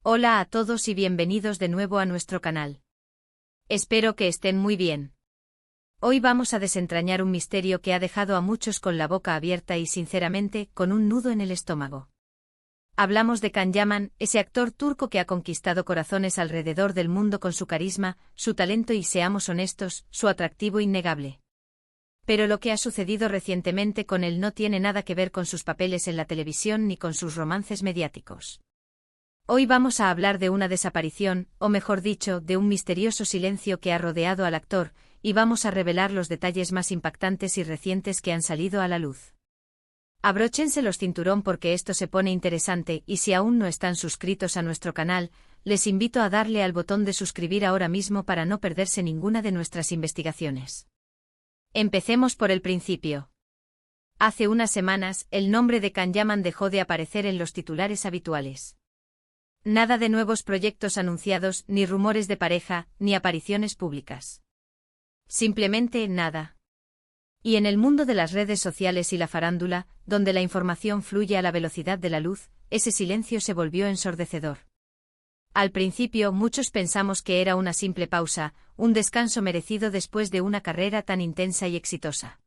Hola a todos y bienvenidos de nuevo a nuestro canal. Espero que estén muy bien. Hoy vamos a desentrañar un misterio que ha dejado a muchos con la boca abierta y sinceramente con un nudo en el estómago. Hablamos de Can Yaman, ese actor turco que ha conquistado corazones alrededor del mundo con su carisma, su talento y, seamos honestos, su atractivo innegable. Pero lo que ha sucedido recientemente con él no tiene nada que ver con sus papeles en la televisión ni con sus romances mediáticos. Hoy vamos a hablar de una desaparición, o mejor dicho, de un misterioso silencio que ha rodeado al actor, y vamos a revelar los detalles más impactantes y recientes que han salido a la luz. Abróchense los cinturón porque esto se pone interesante y si aún no están suscritos a nuestro canal, les invito a darle al botón de suscribir ahora mismo para no perderse ninguna de nuestras investigaciones. Empecemos por el principio. Hace unas semanas, el nombre de Can Yaman dejó de aparecer en los titulares habituales. Nada de nuevos proyectos anunciados, ni rumores de pareja, ni apariciones públicas. Simplemente nada. Y en el mundo de las redes sociales y la farándula, donde la información fluye a la velocidad de la luz, ese silencio se volvió ensordecedor. Al principio muchos pensamos que era una simple pausa, un descanso merecido después de una carrera tan intensa y exitosa.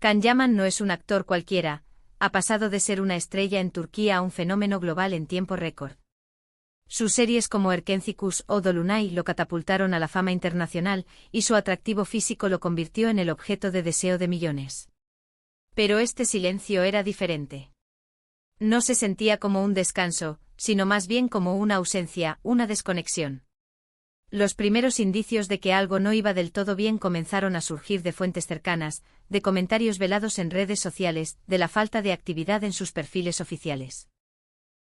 Can Yaman no es un actor cualquiera, ha pasado de ser una estrella en Turquía a un fenómeno global en tiempo récord. Sus series como Erkencikus o Dolunay lo catapultaron a la fama internacional, y su atractivo físico lo convirtió en el objeto de deseo de millones. Pero este silencio era diferente. No se sentía como un descanso, sino más bien como una ausencia, una desconexión. Los primeros indicios de que algo no iba del todo bien comenzaron a surgir de fuentes cercanas, de comentarios velados en redes sociales, de la falta de actividad en sus perfiles oficiales.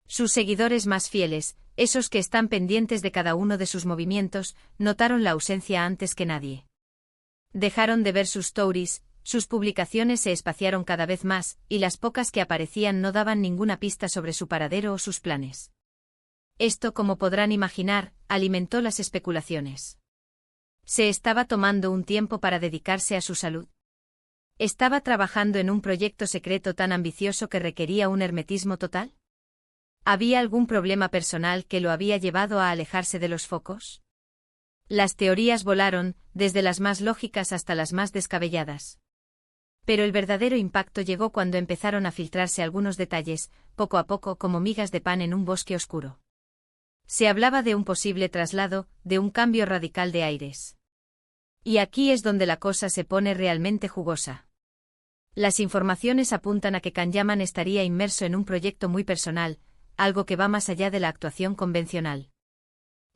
Sus seguidores más fieles, esos que están pendientes de cada uno de sus movimientos, notaron la ausencia antes que nadie. Dejaron de ver sus stories, sus publicaciones se espaciaron cada vez más, y las pocas que aparecían no daban ninguna pista sobre su paradero o sus planes. Esto, como podrán imaginar, alimentó las especulaciones. ¿Se estaba tomando un tiempo para dedicarse a su salud? ¿Estaba trabajando en un proyecto secreto tan ambicioso que requería un hermetismo total? ¿Había algún problema personal que lo había llevado a alejarse de los focos? Las teorías volaron, desde las más lógicas hasta las más descabelladas. Pero el verdadero impacto llegó cuando empezaron a filtrarse algunos detalles, poco a poco como migas de pan en un bosque oscuro. Se hablaba de un posible traslado, de un cambio radical de aires. Y aquí es donde la cosa se pone realmente jugosa. Las informaciones apuntan a que Can Yaman estaría inmerso en un proyecto muy personal, algo que va más allá de la actuación convencional.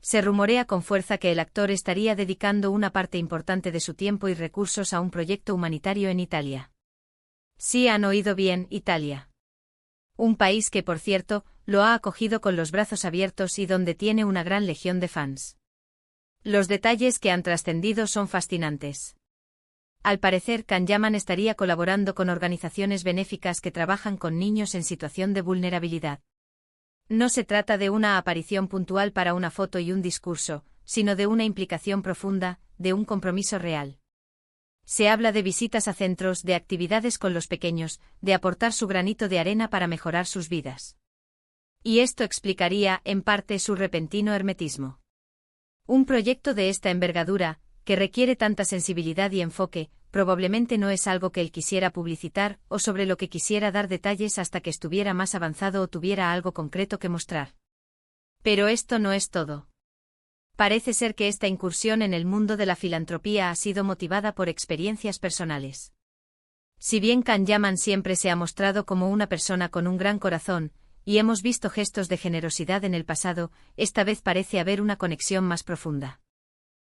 Se rumorea con fuerza que el actor estaría dedicando una parte importante de su tiempo y recursos a un proyecto humanitario en Italia. Sí han oído bien, Italia. Un país que, por cierto, lo ha acogido con los brazos abiertos y donde tiene una gran legión de fans. Los detalles que han trascendido son fascinantes. Al parecer, Can Yaman estaría colaborando con organizaciones benéficas que trabajan con niños en situación de vulnerabilidad. No se trata de una aparición puntual para una foto y un discurso, sino de una implicación profunda, de un compromiso real. Se habla de visitas a centros, de actividades con los pequeños, de aportar su granito de arena para mejorar sus vidas. Y esto explicaría, en parte, su repentino hermetismo. Un proyecto de esta envergadura, que requiere tanta sensibilidad y enfoque, probablemente no es algo que él quisiera publicitar o sobre lo que quisiera dar detalles hasta que estuviera más avanzado o tuviera algo concreto que mostrar. Pero esto no es todo. Parece ser que esta incursión en el mundo de la filantropía ha sido motivada por experiencias personales. Si bien Can Yaman siempre se ha mostrado como una persona con un gran corazón, y hemos visto gestos de generosidad en el pasado, esta vez parece haber una conexión más profunda.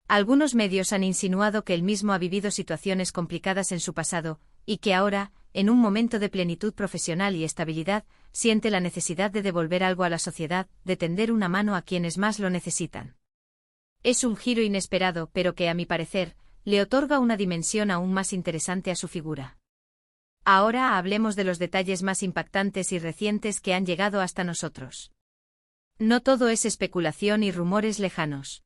Algunos medios han insinuado que él mismo ha vivido situaciones complicadas en su pasado, y que ahora, en un momento de plenitud profesional y estabilidad, siente la necesidad de devolver algo a la sociedad, de tender una mano a quienes más lo necesitan. Es un giro inesperado, pero que, a mi parecer, le otorga una dimensión aún más interesante a su figura. Ahora hablemos de los detalles más impactantes y recientes que han llegado hasta nosotros. No todo es especulación y rumores lejanos.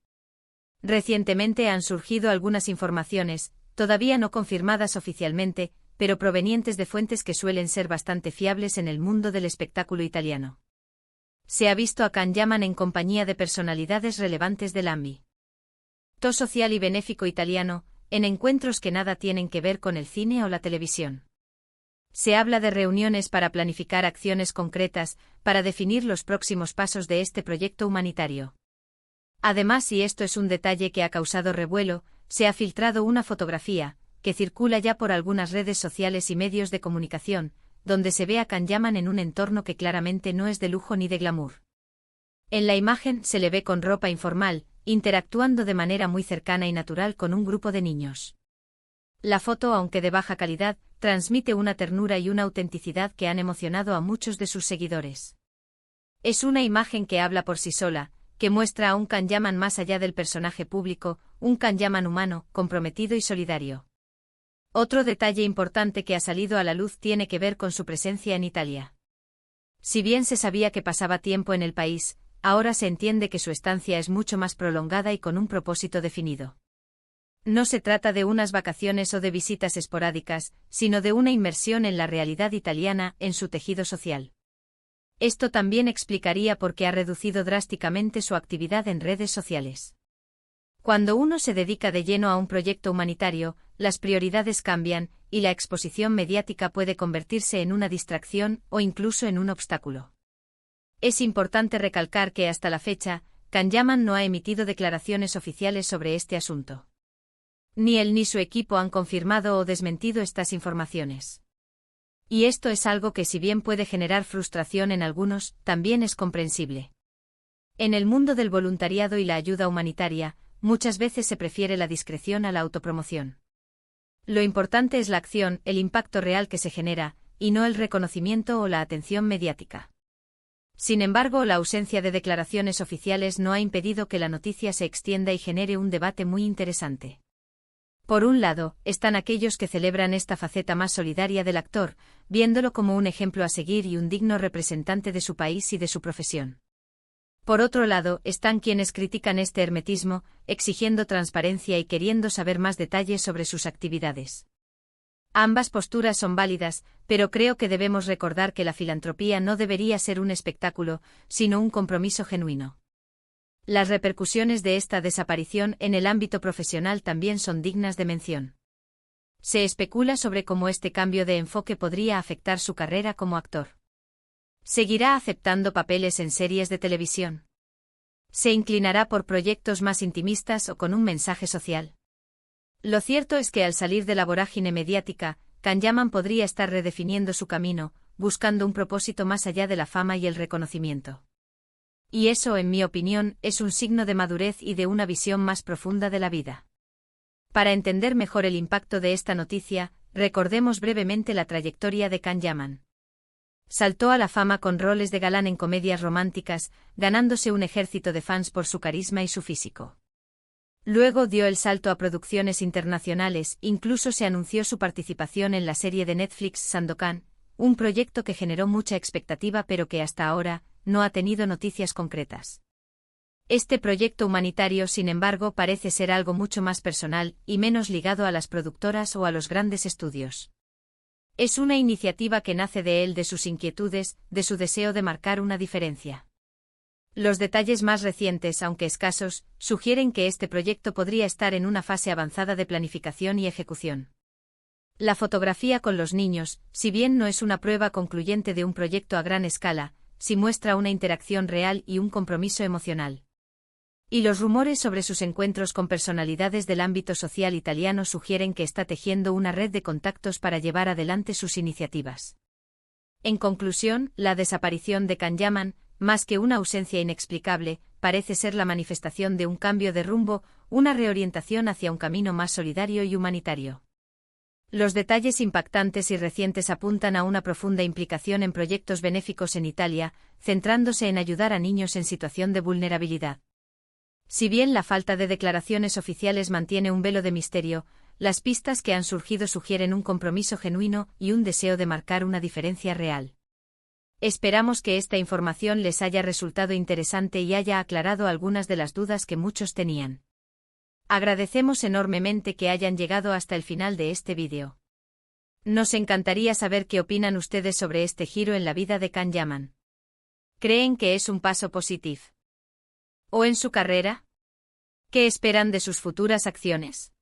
Recientemente han surgido algunas informaciones, todavía no confirmadas oficialmente, pero provenientes de fuentes que suelen ser bastante fiables en el mundo del espectáculo italiano. Se ha visto a Can Yaman en compañía de personalidades relevantes del ámbito social y benéfico italiano, en encuentros que nada tienen que ver con el cine o la televisión. Se habla de reuniones para planificar acciones concretas, para definir los próximos pasos de este proyecto humanitario. Además, y esto es un detalle que ha causado revuelo, se ha filtrado una fotografía, que circula ya por algunas redes sociales y medios de comunicación, donde se ve a Can Yaman en un entorno que claramente no es de lujo ni de glamour. En la imagen se le ve con ropa informal, interactuando de manera muy cercana y natural con un grupo de niños. La foto, aunque de baja calidad, transmite una ternura y una autenticidad que han emocionado a muchos de sus seguidores. Es una imagen que habla por sí sola, que muestra a un Can Yaman más allá del personaje público, un Can Yaman humano, comprometido y solidario. Otro detalle importante que ha salido a la luz tiene que ver con su presencia en Italia. Si bien se sabía que pasaba tiempo en el país, ahora se entiende que su estancia es mucho más prolongada y con un propósito definido. No se trata de unas vacaciones o de visitas esporádicas, sino de una inmersión en la realidad italiana, en su tejido social. Esto también explicaría por qué ha reducido drásticamente su actividad en redes sociales. Cuando uno se dedica de lleno a un proyecto humanitario, las prioridades cambian, y la exposición mediática puede convertirse en una distracción o incluso en un obstáculo. Es importante recalcar que hasta la fecha, Can Yaman no ha emitido declaraciones oficiales sobre este asunto. Ni él ni su equipo han confirmado o desmentido estas informaciones. Y esto es algo que, si bien puede generar frustración en algunos, también es comprensible. En el mundo del voluntariado y la ayuda humanitaria, muchas veces se prefiere la discreción a la autopromoción. Lo importante es la acción, el impacto real que se genera, y no el reconocimiento o la atención mediática. Sin embargo, la ausencia de declaraciones oficiales no ha impedido que la noticia se extienda y genere un debate muy interesante. Por un lado, están aquellos que celebran esta faceta más solidaria del actor, viéndolo como un ejemplo a seguir y un digno representante de su país y de su profesión. Por otro lado, están quienes critican este hermetismo, exigiendo transparencia y queriendo saber más detalles sobre sus actividades. Ambas posturas son válidas, pero creo que debemos recordar que la filantropía no debería ser un espectáculo, sino un compromiso genuino. Las repercusiones de esta desaparición en el ámbito profesional también son dignas de mención. Se especula sobre cómo este cambio de enfoque podría afectar su carrera como actor. ¿Seguirá aceptando papeles en series de televisión? ¿Se inclinará por proyectos más intimistas o con un mensaje social? Lo cierto es que al salir de la vorágine mediática, Can Yaman podría estar redefiniendo su camino, buscando un propósito más allá de la fama y el reconocimiento. Y eso, en mi opinión, es un signo de madurez y de una visión más profunda de la vida. Para entender mejor el impacto de esta noticia, recordemos brevemente la trayectoria de Can Yaman. Saltó a la fama con roles de galán en comedias románticas, ganándose un ejército de fans por su carisma y su físico. Luego dio el salto a producciones internacionales, incluso se anunció su participación en la serie de Netflix Sandokan, un proyecto que generó mucha expectativa pero que hasta ahora no ha tenido noticias concretas. Este proyecto humanitario, sin embargo, parece ser algo mucho más personal y menos ligado a las productoras o a los grandes estudios. Es una iniciativa que nace de él, de sus inquietudes, de su deseo de marcar una diferencia. Los detalles más recientes, aunque escasos, sugieren que este proyecto podría estar en una fase avanzada de planificación y ejecución. La fotografía con los niños, si bien no es una prueba concluyente de un proyecto a gran escala, sí muestra una interacción real y un compromiso emocional. Y los rumores sobre sus encuentros con personalidades del ámbito social italiano sugieren que está tejiendo una red de contactos para llevar adelante sus iniciativas. En conclusión, la desaparición de Can Yaman, más que una ausencia inexplicable, parece ser la manifestación de un cambio de rumbo, una reorientación hacia un camino más solidario y humanitario. Los detalles impactantes y recientes apuntan a una profunda implicación en proyectos benéficos en Italia, centrándose en ayudar a niños en situación de vulnerabilidad. Si bien la falta de declaraciones oficiales mantiene un velo de misterio, las pistas que han surgido sugieren un compromiso genuino y un deseo de marcar una diferencia real. Esperamos que esta información les haya resultado interesante y haya aclarado algunas de las dudas que muchos tenían. Agradecemos enormemente que hayan llegado hasta el final de este vídeo. Nos encantaría saber qué opinan ustedes sobre este giro en la vida de Can Yaman. ¿Creen que es un paso positivo? ¿O en su carrera? ¿Qué esperan de sus futuras acciones?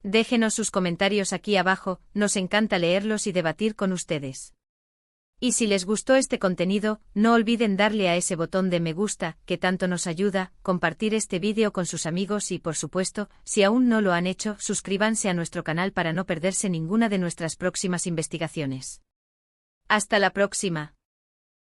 Déjenos sus comentarios aquí abajo, nos encanta leerlos y debatir con ustedes. Y si les gustó este contenido, no olviden darle a ese botón de me gusta, que tanto nos ayuda, compartir este vídeo con sus amigos y, por supuesto, si aún no lo han hecho, suscríbanse a nuestro canal para no perderse ninguna de nuestras próximas investigaciones. Hasta la próxima.